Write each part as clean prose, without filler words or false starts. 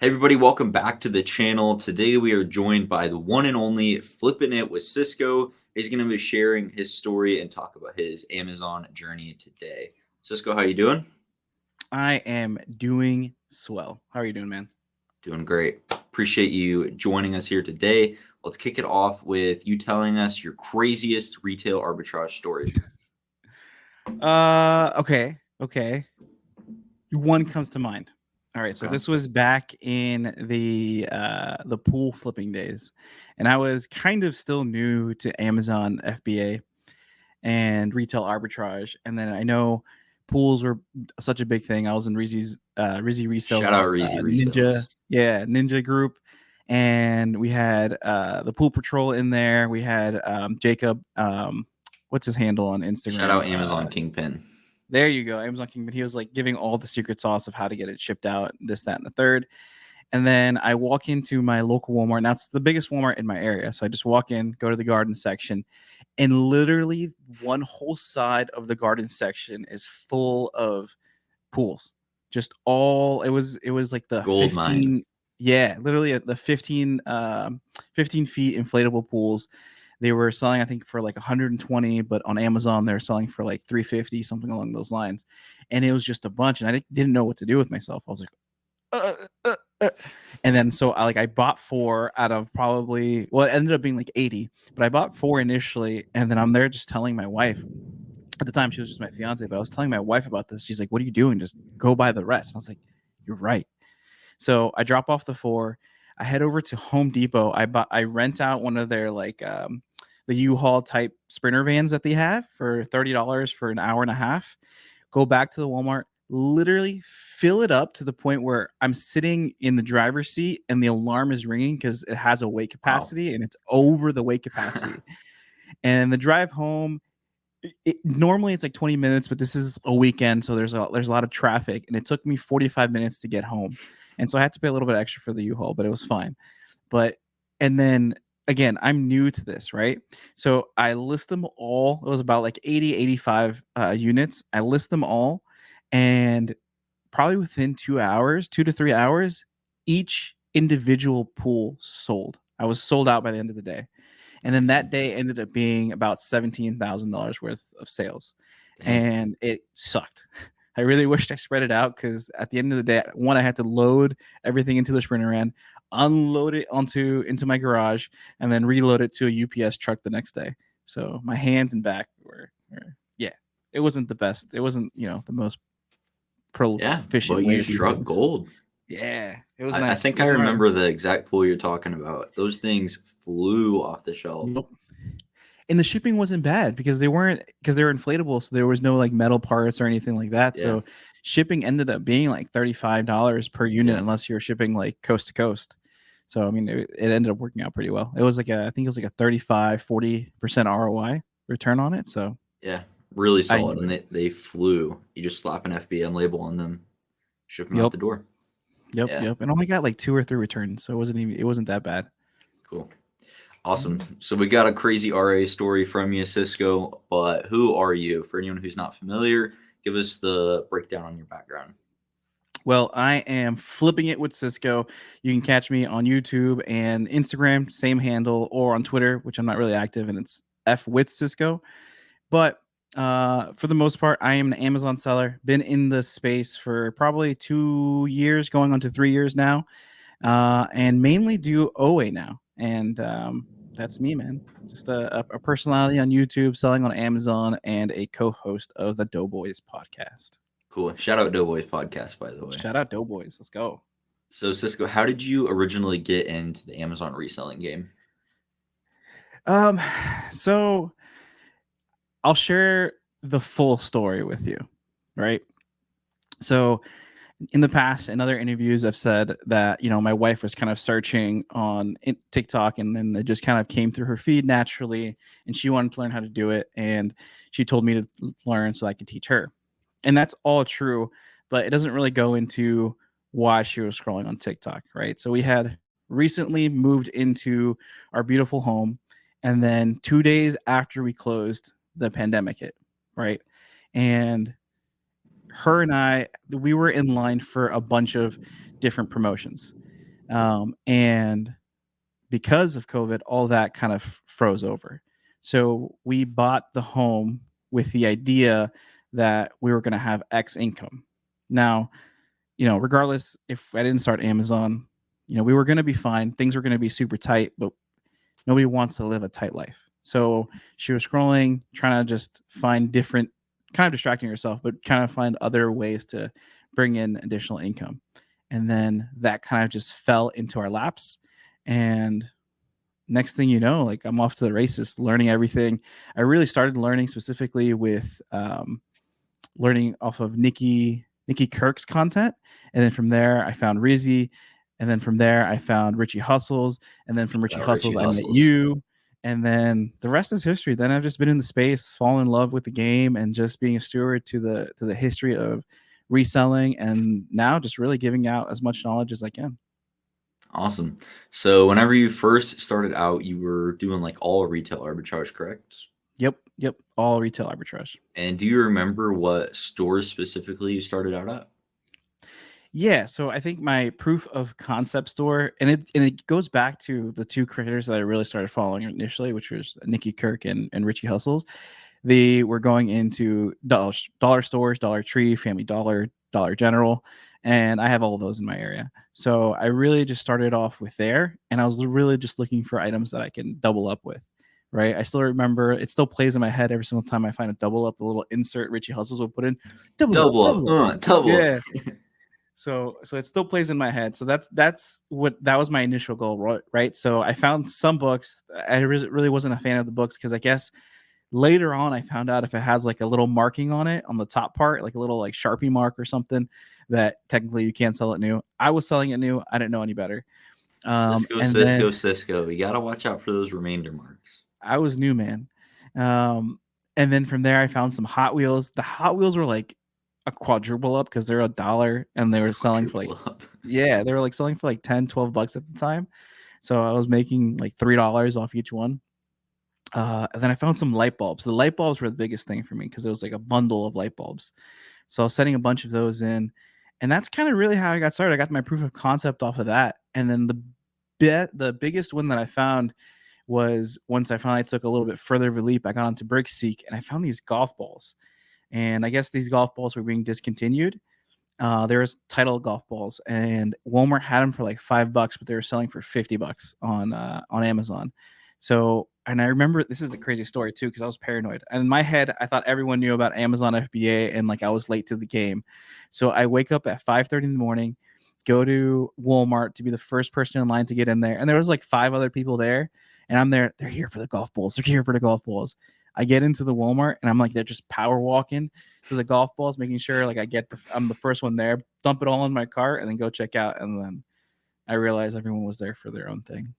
Hey everybody, welcome back to the channel. Today we are joined by the one and only Flipping It with Cisco. He's going to be sharing his story and talk about his Amazon journey today. Cisco, how you doing? I am doing swell. How are you doing, man? Doing great. Appreciate you joining us here today. Let's kick it off with you telling us your craziest retail arbitrage story. Okay. One comes to mind. All right, so Okay. this was back in the pool flipping days, and I was kind of still new to Amazon FBA and retail arbitrage. And then I know pools were such a big thing. I was in Rizzy Shout out Resells Reezy Ninja, Resells. Ninja group, and we had the pool patrol in there. We had Jacob, what's his handle on Shout Instagram? out Amazon Kingpin. There you go, Amazon King. But he was like giving all the secret sauce of how to get it shipped out, this, that, and the third. And then I walk into my local Walmart. Now it's the biggest Walmart in my area. So I just walk in, go to the garden section, and literally one whole side of the garden section is full of pools. Just all it was like the Gold mine. 15, literally the 15 feet inflatable pools. They were selling, I think, for like 120, but on Amazon they're selling for like 350, something along those lines. And it was just a bunch, and I didn't know what to do with myself. I was like, uh, uh, uh. And then so I bought four out of probably, well, it ended up being like 80, but I bought four initially, and then I'm there just telling my wife. At the time she was just my fiance, but I was telling my wife about this. She's like, "What are you doing? Just go buy the rest." And I was like, "You're right." So I drop off the four. I head over to Home Depot. I rent out one of their the U-Haul type sprinter vans that they have for $30 for an hour and a half. Go back to the Walmart, literally fill it up to the point where I'm sitting in the driver's seat and the alarm is ringing because it has a weight Wow. capacity and it's over the weight capacity. And the drive home, normally it's like 20 minutes, but this is a weekend, so there's a lot of traffic, and it took me 45 minutes to get home. And so I had to pay a little bit extra for the U-Haul, but it was fine. But and then again, I'm new to this, right? So I list them all. It was about like 80, 85 units. I list them all, and probably within 2 hours, 2 to 3 hours, each individual pool sold. I was sold out by the end of the day. And then that day ended up being about $17,000 worth of sales. Dang. And it sucked. I really wished I spread it out because at the end of the day, one, I had to load everything into the sprinter van, unload it into my garage, and then reload it to a UPS truck the next day. So my hands and back were yeah, it wasn't the best. It wasn't, the most Yeah, proficient but way you to do struck things. gold. Yeah, it was I nice. It think I was hard. remember the exact pool you're talking about. Those things flew off the shelf. Yep. And the shipping wasn't bad because they were inflatable, so there was no like metal parts or anything like that. Yeah, So shipping ended up being like $35 per unit yeah. unless you're shipping like coast to coast. So I mean, it ended up working out pretty well. It was like I think it was like a 35-40% ROI return on it. So Yeah, really I solid, and enjoyed it. they flew. You just slap an FBM label on them, ship them out Yep, the door. Yeah, yep. And only got like 2 or 3 returns, so it wasn't that bad. cool. Awesome. So we got a crazy RA story from you, Cisco, but who are you? For anyone who's not familiar, give us the breakdown on your background. Well, I am flipping it with Cisco. You can catch me on YouTube and Instagram, same handle, or on Twitter, which I'm not really active, and it's F with Cisco. But for the most part, I am an Amazon seller. Been in the space for probably 2 years, going on to 3 years now, and mainly do OA now. And that's me, man. Just a personality on YouTube, selling on Amazon, and a co-host of the Doughboys podcast. Cool. Shout out Doughboys podcast, by the way. Shout out Doughboys. Let's go. So Cisco, how did you originally get into the Amazon reselling game? Um, so I'll share the full story with you, right? So in the past, in other interviews, I've said that, my wife was kind of searching on TikTok, and then it just kind of came through her feed naturally, and she wanted to learn how to do it. And she told me to learn so I could teach her. And that's all true, but it doesn't really go into why she was scrolling on TikTok, right? So we had recently moved into our beautiful home, and then 2 days after we closed, the pandemic hit, right? And her and I, we were in line for a bunch of different promotions. And because of COVID, all that kind of froze over. So we bought the home with the idea that we were going to have X income. Now, regardless if I didn't start Amazon, we were going to be fine. Things were going to be super tight, but nobody wants to live a tight life. So she was scrolling, trying to just find different, kind of distracting herself, but kind of find other ways to bring in additional income. And then that kind of just fell into our laps. And next thing you know, like I'm off to the races, learning everything. I really started learning specifically with learning off of Nikki Kirk's content, and then from there I found Rizzy, and then from there I found Richie Hustles, and then from Richie Hustles Richie I met Hustles. you, and then the rest is history. Then I've just been in the space, fallen in love with the game, and just being a steward to the history of reselling, and now just really giving out as much knowledge as I can. Awesome. So whenever you first started out, you were doing like all retail arbitrage, correct? Yep, all retail arbitrage. And do you remember what stores specifically you started out at? Yeah, so I think my proof of concept store, and it goes back to the two creators that I really started following initially, which was Nikki Kirk and Richie Hustles. They were going into dollar stores, Dollar Tree, Family Dollar, Dollar General, and I have all of those in my area. So I really just started off with there, and I was really just looking for items that I can double up with. Right, I still remember it. Still plays in my head every single time I find a double up. The little insert Richie Hustles will put in, Double up, double up. double up. Yeah, so it still plays in my head. So that was my initial goal, right? So I found some books. I really wasn't a fan of the books because I guess later on I found out if it has like a little marking on it on the top part, like a little like Sharpie mark or something, that technically you can't sell it new. I was selling it new. I didn't know any better. Cisco, And then Cisco, Cisco. You gotta watch out for those remainder marks. I was new, man. And then from there I found some Hot Wheels. The Hot Wheels were like a quadruple up because they're $1 and they were selling for like, Quadruple up. yeah, they were like selling for like 10, $12 at the time. So I was making like $3 off each one. And then I found some light bulbs. The light bulbs were the biggest thing for me because it was like a bundle of light bulbs. So I was setting a bunch of those in. And that's kind of really how I got started. I got my proof of concept off of that. And then the biggest one that I found was once I finally took a little bit further of a leap, I got onto BrickSeek and I found these golf balls. And I guess these golf balls were being discontinued. There was title golf balls, and Walmart had them for like $5, but they were selling for $50 on Amazon. So, and I remember this is a crazy story too because I was paranoid. And in my head, I thought everyone knew about Amazon FBA, and like I was late to the game. So I wake up at 5:30 in the morning, go to Walmart to be the first person in line to get in there, and there was like 5 other people there, and I'm there. They're here for the golf balls. They're here for the golf balls. I get into the Walmart, and I'm like, they're just power walking to the golf balls, making sure like I'm the first one there, dump it all in my cart, and then go check out. And then I realized everyone was there for their own thing.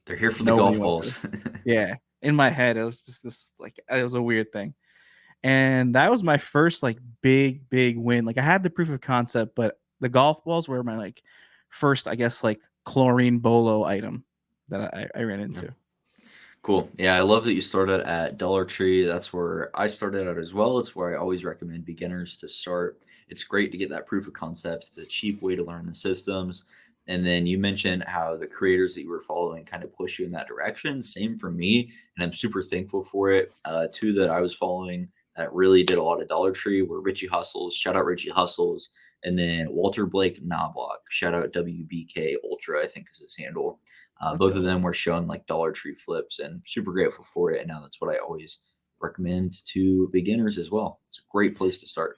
They're here for the Nobody golf went for balls. yeah. In my head, it was just this like it was a weird thing. And that was my first like big win. Like I had the proof of concept, but the golf balls were my like first, I guess, like chlorine bolo item that I ran into. Yeah. Cool. Yeah, I love that you started at Dollar Tree. That's where I started out as well. It's where I always recommend beginners to start. It's great to get that proof of concept. It's a cheap way to learn the systems. And then you mentioned how the creators that you were following kind of push you in that direction. Same for me. And I'm super thankful for it. Two that I was following that really did a lot of Dollar Tree were Richie Hustles. Shout out Richie Hustles. And then Walter Blake Knobloch. Shout out WBK Ultra, I think is his handle. Let's Both of go. them were showing like Dollar Tree flips, and super grateful for it. And now that's what I always recommend to beginners as well. It's a great place to start.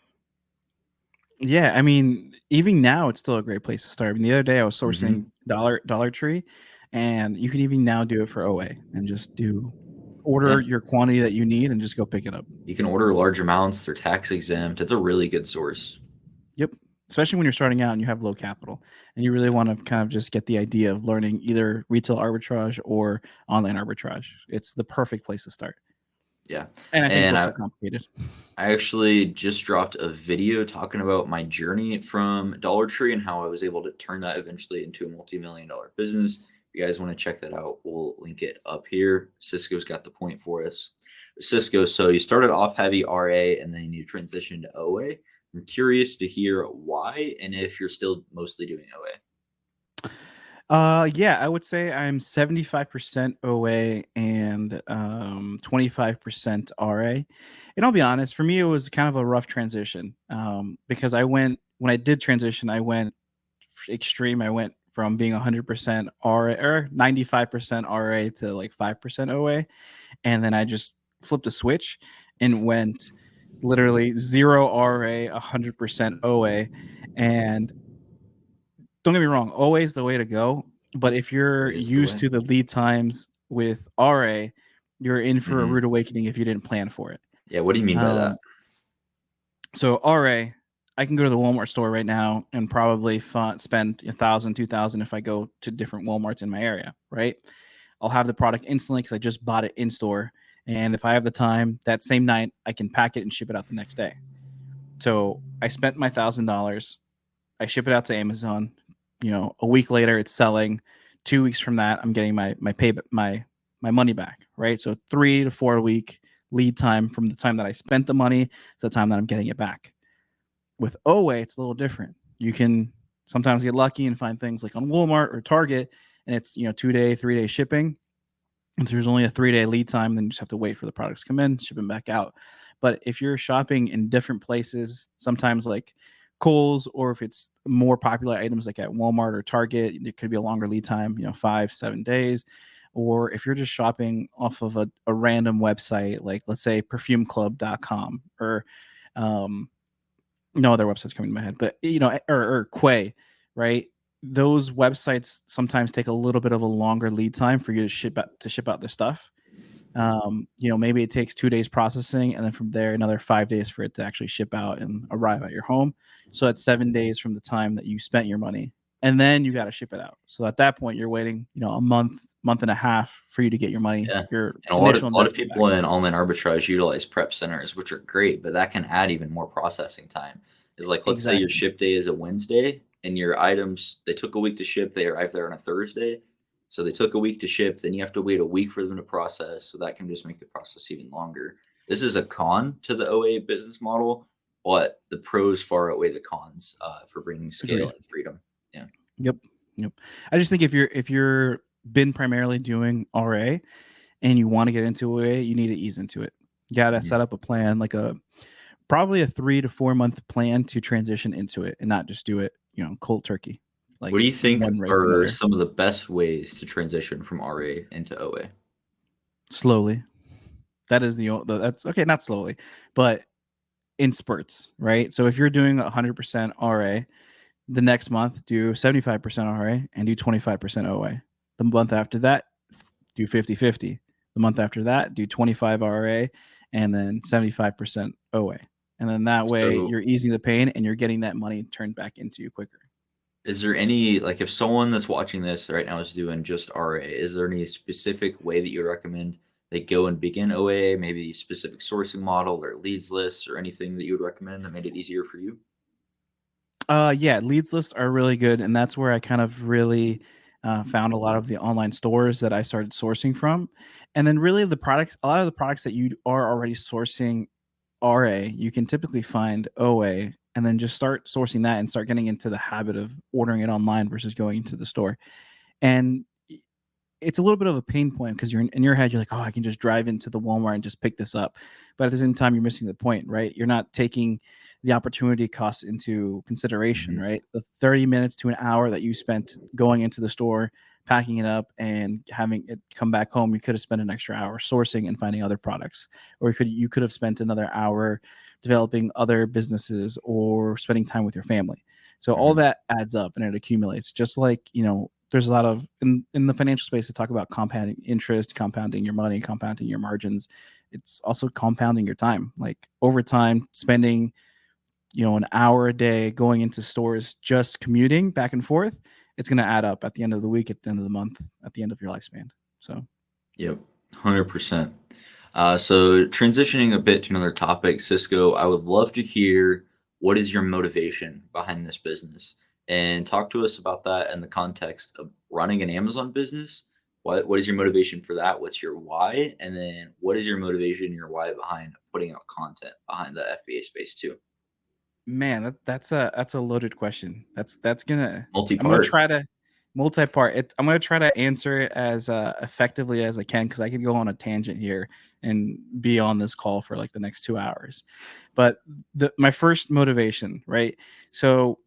Yeah, I mean, even now it's still a great place to start. I mean, the other day I was Mm-hmm. sourcing Dollar Tree, and you can even now do it for OA and just order Yeah, your quantity that you need and just go pick it up. you can order large amounts. They're tax exempt. It's a really good source. Yep. Especially when you're starting out and you have low capital and you really Yeah, want to kind of just get the idea of learning either retail arbitrage or online arbitrage. It's the perfect place to start. yeah. And I think And books are I, complicated. I actually just dropped a video talking about my journey from Dollar Tree and how I was able to turn that eventually into a multi-million-dollar business. If you guys want to check that out, we'll link it up here. Cisco's got the point for us. Cisco, so you started off heavy RA and then you transitioned to OA. I'm curious to hear why and if you're still mostly doing OA. Yeah, I would say I'm 75% OA and 25% RA. And I'll be honest, for me, it was kind of a rough transition because when I did transition, I went extreme. I went from being 100% RA or 95% RA to like 5% OA. And then I just flipped a switch and went literally 0 RA, 100% OA. And don't get me wrong, always the way to go. But if you're Or is the used way? to the lead times with RA, you're in for a Hmm. rude awakening if you didn't plan for it. Yeah. What do you mean by that? Um, so RA, I can go to the Walmart store right now and probably spend 1,000, 2,000 if I go to different Walmarts in my area, right? I'll have the product instantly because I just bought it in store. And if I have the time that same night, I can pack it and ship it out the next day. So I spent my $1,000. I ship it out to Amazon. A week later, it's selling. 2 weeks from that, I'm getting my money back. Right. So 3 to 4 week lead time from the time that I spent the money to the time that I'm getting it back. With OA, it's a little different. You can sometimes get lucky and find things like on Walmart or Target, and it's 2 day, 3 day shipping. If there's only a 3 day lead time, then you just have to wait for the products to come in, ship them back out. But if you're shopping in different places, sometimes like Kohl's, or if it's more popular items like at Walmart or Target, it could be a longer lead time, 5, 7 days. Or if you're just shopping off of a random website, like let's say perfumeclub.com or um, no other websites coming to my head, but or Quay, right? Those websites sometimes take a little bit of a longer lead time for you to ship out their stuff. Maybe it takes 2 days processing, and then from there another 5 days for it to actually ship out and arrive at your home. So that's 7 days from the time that you spent your money, and then you got to ship it out. So at that point, you're waiting, a month and a half for you to get your money, Yeah. your And initial a lot of investment back. people in online arbitrage utilize prep centers, which are great, but that can add even more processing time. Is like, let's say your Exactly. ship day is a Wednesday and your items, they took a week to ship, they arrived there on a Thursday. So they took a week to ship, then you have to wait a week for them to process. So that can just make the process even longer. This is a con to the OA business model, but the pros far outweigh the cons for bringing scale Agreed. and freedom. Yeah. Yep. Yep. I just think if you're been primarily doing RA and you want to get into it, you need to ease into it. You gotta Mhm. set up a plan, like probably a 3 to 4 month plan to transition into it and not just do it, cold turkey, like What do you think one right to are another. some of the best ways to transition from RA into OA? Slowly. That is that's okay, not slowly, but in spurts, right? So if you're doing 100% RA, the next month do 75% RA and do 25% OA. The month after that, do 50-50. The month after that, do 25 RA and then 75% OA. And then that way So, you're easing the pain and you're getting that money turned back into you quicker. is there any like if someone that's watching this right now is doing just RA, is there any specific way that you recommend they go and begin OA? Maybe specific sourcing model or leads lists or anything that you would recommend that made it easier for you? Yeah, leads lists are really good, and that's where I kind of really found a lot of the online stores that I started sourcing from. And then really a lot of the products that you are already sourcing RA, you can typically find OA and then just start sourcing that and start getting into the habit of ordering it online versus going into the store. And it's a little bit of a pain point because you're in your head, you're like, oh, I can just drive into the Walmart and just pick this up. But at the same time, you're missing the point, right? You're not taking the opportunity cost into consideration, Mhm. right? The 30 minutes to an hour that you spent going into the store, packing it up and having it come back home, you could have spent an extra hour sourcing and finding other products. Or you could have spent another hour developing other businesses or spending time with your family. So all Mhm. that adds up and it accumulates. Just like, there's a lot of in the financial space to talk about compounding interest, compounding your money, compounding your margins. It's also compounding your time. Like over time, spending, an hour a day going into stores just commuting back and forth, it's going to add up at the end of the week, at the end of the month, at the end of your lifespan. So Yep, 100%. So transitioning a bit to another topic, Cisco, I would love to hear what is your motivation behind this business, and talk to us about that in the context of running an Amazon business. What is your motivation for that? What's your why? And then what is your motivation, your why behind putting out content behind the FBA space too? man, that's a loaded question. I'm gonna Multi-part. try to. multi-part. I'm going to try to answer it as effectively as I can, because I could go on a tangent here and be on this call for like the next 2 hours. But my first motivation, right? So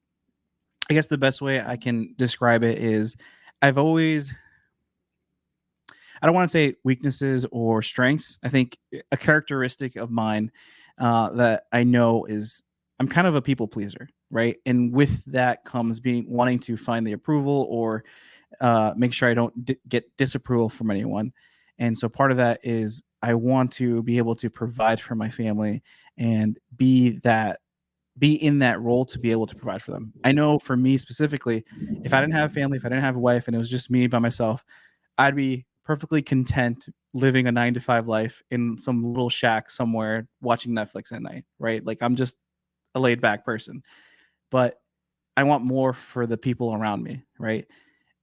I guess the best way I can describe it is I've always, I don't want to say weaknesses or strengths. I think a characteristic of mine that I know is I'm kind of a people pleaser, right? And with that comes being wanting to find the approval or make sure I don't get disapproval from anyone. And so part of that is I want to be able to provide for my family and be in that role to be able to provide for them. I know for me specifically, if I didn't have a family, if I didn't have a wife, and it was just me by myself, I'd be perfectly content living a 9 to 5 life in some little shack somewhere watching Netflix at night, right? Like I'm just a laid back person, but I want more for the people around me, right?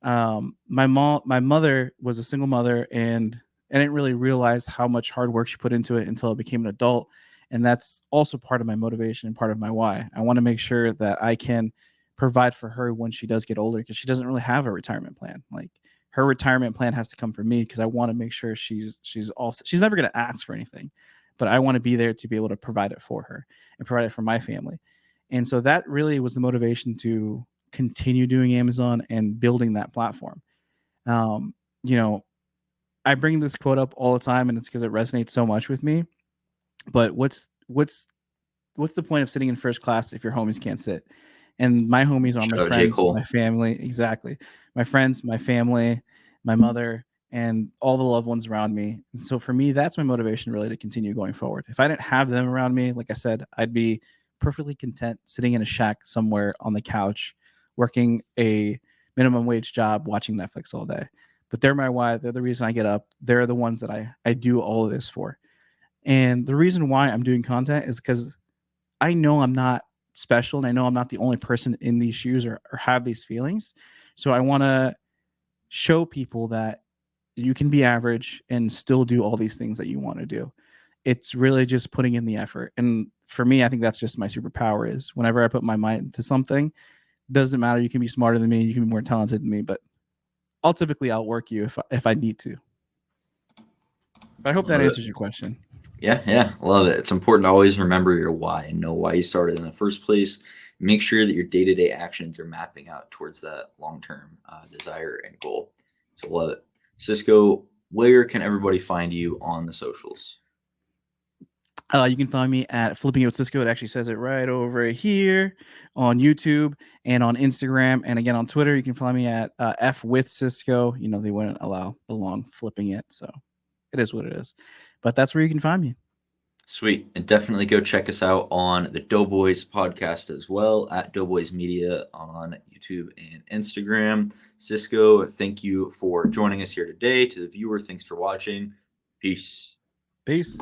My mother was a single mother, and I didn't really realize how much hard work she put into it until I became an adult. And that's also part of my motivation and part of my why. I want to make sure that I can provide for her when she does get older, because she doesn't really have a retirement plan. Like her retirement plan has to come from me, because I want to make sure she's never going to ask for anything, but I want to be there to be able to provide it for her and provide it for my family. And so that really was the motivation to continue doing Amazon and building that platform. Um, you know, I bring this quote up all the time, and it's because it resonates so much with me. But what's the point of sitting in first class if your homies can't sit? And my homies are my Shout out J. friends, Kohl. my family, exactly. My friends, my family, my mother, and all the loved ones around me. And so for me, that's my motivation really to continue going forward. If I didn't have them around me, like I said, I'd be perfectly content sitting in a shack somewhere on the couch, working a minimum wage job, watching Netflix all day. But they're my why. They're the reason I get up. They're the ones that I do all of this for. And the reason why I'm doing content is because I know I'm not special, and I know I'm not the only person in these shoes or have these feelings. So I want to show people that you can be average and still do all these things that you want to do. It's really just putting in the effort. And for me, I think that's just my superpower is whenever I put my mind to something, doesn't matter. You can be smarter than me. You can be more talented than me, but I'll typically outwork you if I need to. But I hope that Love it. answers your question. Yeah, love it. It's important to always remember your why and know why you started in the first place. Make sure that your day-to-day actions are mapping out towards that long-term desire and goal. So love it. Cisco, where can everybody find you on the socials? You can find me at Flipping It with Cisco. It actually says it right over here on YouTube and on Instagram. And again, on Twitter, you can find me at F with Cisco. You know, they wouldn't allow the long flipping it. So it is what it is. But that's where you can find me. Sweet. And definitely go check us out on the Doughboys podcast as well at Doughboys Media on YouTube and Instagram. Cisco, thank you for joining us here today. To the viewer, thanks for watching. Peace. Peace.